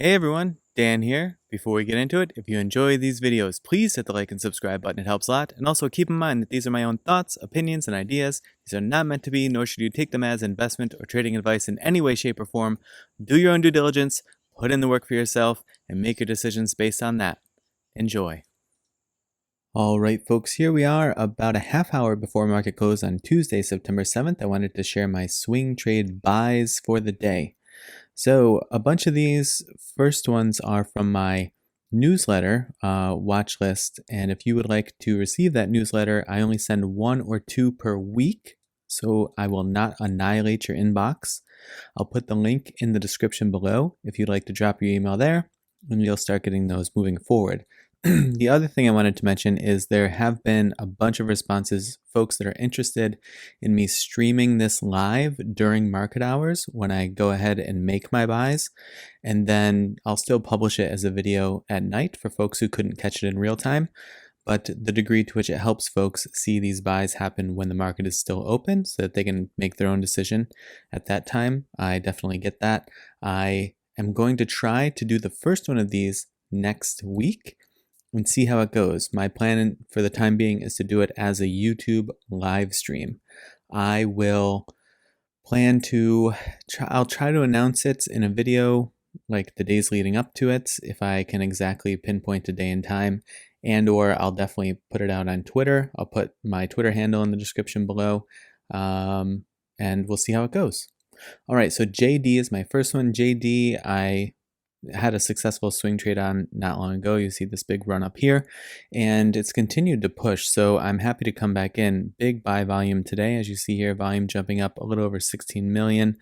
Hey everyone, Dan here. Before we get into it, if you enjoy these videos, please hit the like and subscribe button. It helps a lot. And also keep in mind that these are my own thoughts, opinions, and ideas. These are not meant to be, nor should you take them as investment or trading advice in any way, shape, or form. Do your own due diligence, put in the work for yourself, and make your decisions based on that. Enjoy. All right, folks, here we are about a half hour before market close on Tuesday, September 7th. I wanted to share my swing trade buys for the day. So a bunch of these first ones are from my newsletter watch list. And if you would like to receive that newsletter, I only send 1 or 2 per week. So I will not annihilate your inbox. I'll put the link in the description below if you'd like to drop your email there, and you'll start getting those moving forward. The other thing I wanted to mention is there have been a bunch of responses, folks that are interested in me streaming this live during market hours when I go ahead and make my buys. And then I'll still publish it as a video at night for folks who couldn't catch it in real time. But the degree to which it helps folks see these buys happen when the market is still open so that they can make their own decision at that time, I definitely get that. I am going to try to do the first one of these next week and see how it goes. My plan for the time being is to do it as a YouTube live stream. I will plan to, I'll try to announce it in a video like the days leading up to it, if I can exactly pinpoint a day and time, and or I'll definitely put it out on Twitter. I'll put my Twitter handle in the description below, and we'll see how it goes. All right, so JD is my first one. JD, I had a successful swing trade on not long ago. You see this big run up here, and it's continued to push. So I'm happy to come back in. Big buy volume today, as you see here, volume jumping up a little over 16 million.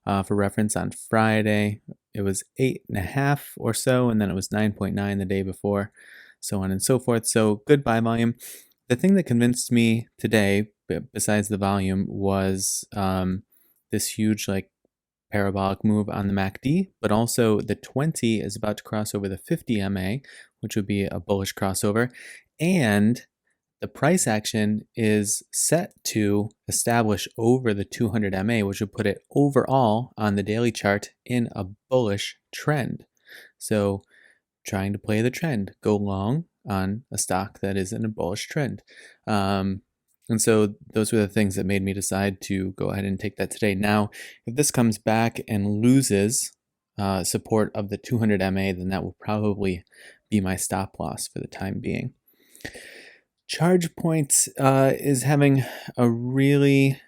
For reference, on Friday, it was 8.5 or so, and then it was 9.9 the day before, so on and so forth. So good buy volume. The thing that convinced me today, besides the volume, was this huge parabolic move on the MACD, but also the 20 is about to cross over the 50 MA, which would be a bullish crossover, and the price action is set to establish over the 200 MA, which would put it overall on the daily chart in a bullish trend. So trying to play the trend, go long on a stock that is in a bullish trend. And so those were the things that made me decide to go ahead and take that today. Now, if this comes back and loses support of the 200 MA, then that will probably be my stop loss for the time being. ChargePoint is having a really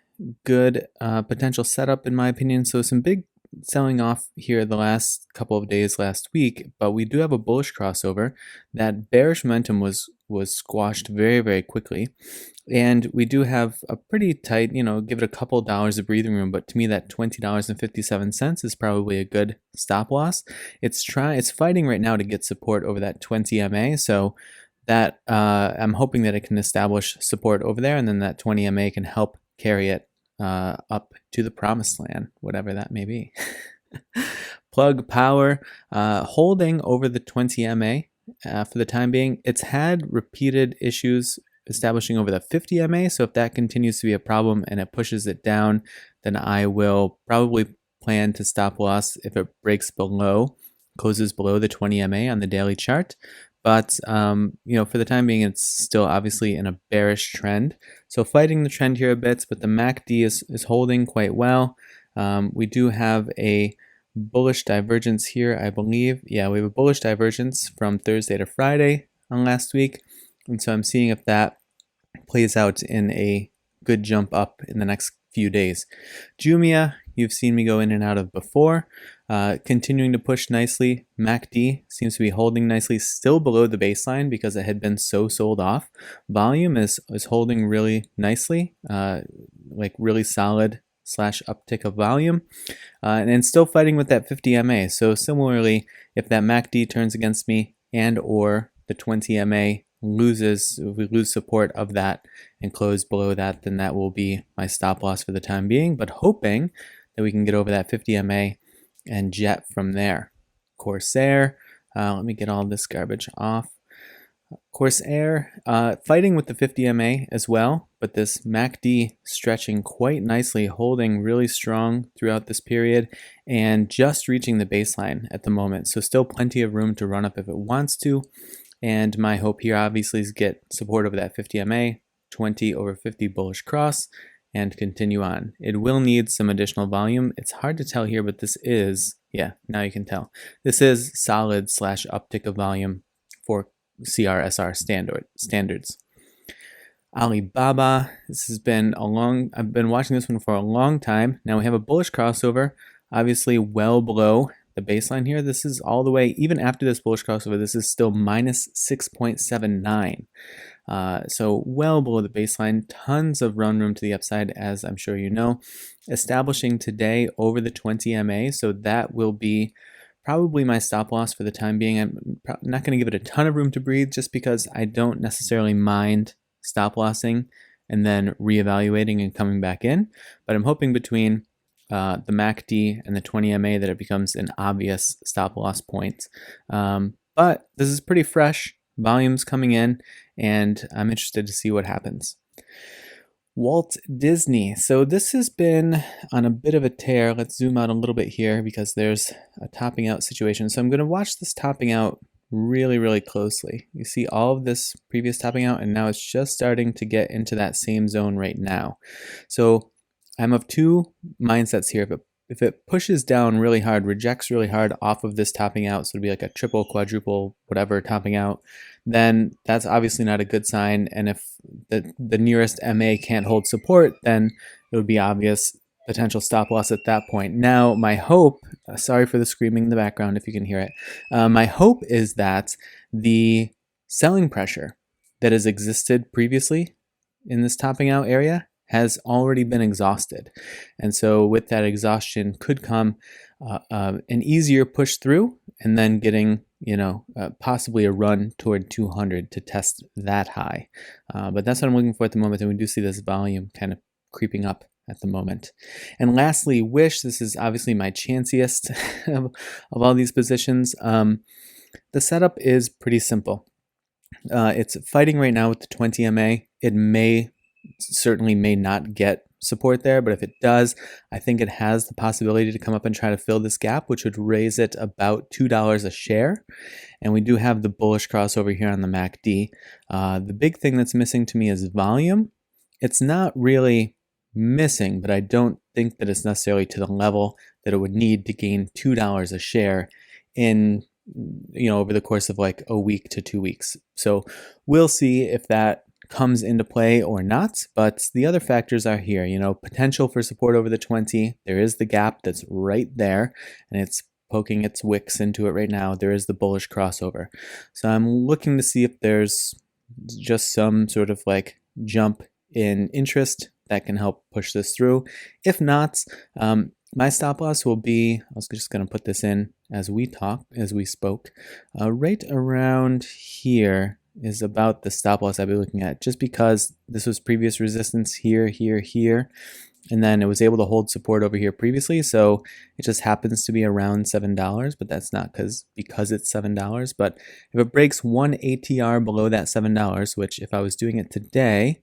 good potential setup, in my opinion. So some big selling off here the last couple of days last week, but we do have a bullish crossover. That bearish momentum was squashed very, very quickly. And we do have a pretty tight, give it a couple of dollars of breathing room, but to me that $20.57 is probably a good stop loss. It's fighting right now to get support over that 20 MA, so that I'm hoping that it can establish support over there, and then that 20 MA can help carry it up to the promised land, whatever that may be. Plug Power holding over the 20 MA for the time being. It's had repeated issues establishing over the 50 MA, so if that continues to be a problem and it pushes it down, then I will probably plan to stop loss if it breaks below, closes below the 20 MA on the daily chart. But for the time being, it's still obviously in a bearish trend. So fighting the trend here a bit, but the MACD is holding quite well. We do have a bullish divergence here, I believe. Yeah, we have a bullish divergence from Thursday to Friday on last week. And so I'm seeing if that plays out in a good jump up in the next few days. JMIA, you've seen me go in and out of before. Continuing to push nicely. MACD seems to be holding nicely, still below the baseline because it had been so sold off. Volume is holding really nicely, really solid / uptick of volume, and still fighting with that 50 MA. So similarly, if that MACD turns against me and or the 20 MA loses, if we lose support of that and close below that, then that will be my stop loss for the time being, but hoping that we can get over that 50 MA and jet from there. Corsair, let me get all this garbage off. Corsair fighting with the 50 MA as well, but this MACD stretching quite nicely, holding really strong throughout this period and just reaching the baseline at the moment. So still plenty of room to run up if it wants to. And my hope here obviously is get support over that 50 MA, 20 over 50 bullish cross, and continue on. It will need some additional volume. It's hard to tell here, but this is, yeah, now you can tell. This is solid / uptick of volume for CRSR standards. Alibaba, this has been I've been watching this one for a long time. Now we have a bullish crossover, obviously well below the baseline here. This is all the way, even after this bullish crossover, this is still minus 6.79. So well below the baseline, tons of run room to the upside, as I'm sure you know. Establishing today over the 20 MA, so that will be probably my stop loss for the time being. I'm not going to give it a ton of room to breathe just because I don't necessarily mind stop lossing and then reevaluating and coming back in. But I'm hoping between the MACD and the 20 MA that it becomes an obvious stop loss point. But this is pretty fresh. Volume's coming in, and I'm interested to see what happens. Walt Disney. So this has been on a bit of a tear. Let's zoom out a little bit here because there's a topping out situation. So I'm going to watch this topping out really, really closely. You see all of this previous topping out, and now it's just starting to get into that same zone right now. So I'm of two mindsets here. If it pushes down really hard, rejects really hard off of this topping out, so it'd be like a triple, quadruple, whatever topping out, then that's obviously not a good sign. And if the nearest MA can't hold support, then it would be obvious potential stop loss at that point. Now, my hope, sorry for the screaming in the background if you can hear it, my hope is that the selling pressure that has existed previously in this topping out area has already been exhausted. And so with that exhaustion could come an easier push through, and then getting, possibly a run toward 200 to test that high. But that's what I'm looking for at the moment, and we do see this volume kind of creeping up at the moment. And lastly, Wish. This is obviously my chanciest of all these positions. The setup is pretty simple. It's fighting right now with the 20 MA. It certainly may not get support there, but if it does, I think it has the possibility to come up and try to fill this gap, which would raise it about $2 a share. And we do have the bullish crossover here on the MACD. The big thing that's missing to me is volume. It's not really missing, but I don't think that it's necessarily to the level that it would need to gain $2 a share in over the course of like a week to 2 weeks. So we'll see if that comes into play or not, but the other factors are here. Potential for support over the 20. There is the gap that's right there, and it's poking its wicks into it right now. There is the bullish crossover. So I'm looking to see if there's just some sort of like jump in interest that can help push this through. If not, my stop loss will be, I was just going to put this in as we spoke, right around here is about the stop loss I'll be looking at, just because this was previous resistance here, and then it was able to hold support over here previously, so it just happens to be around $7, but that's not because it's $7. But if it breaks one ATR below that $7, which if I was doing it today,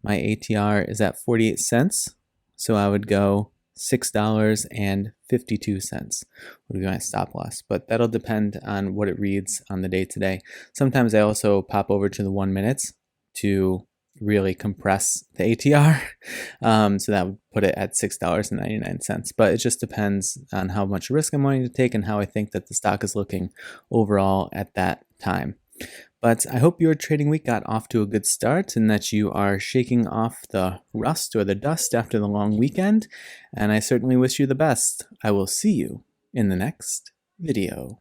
my ATR is at 48 cents, so I would go $6.52 would be my stop loss, but that'll depend on what it reads on the day today. Sometimes I also pop over to the 1 minutes to really compress the ATR, so that would put it at $6.99. But it just depends on how much risk I'm wanting to take and how I think that the stock is looking overall at that time. But I hope your trading week got off to a good start and that you are shaking off the rust or the dust after the long weekend. And I certainly wish you the best. I will see you in the next video.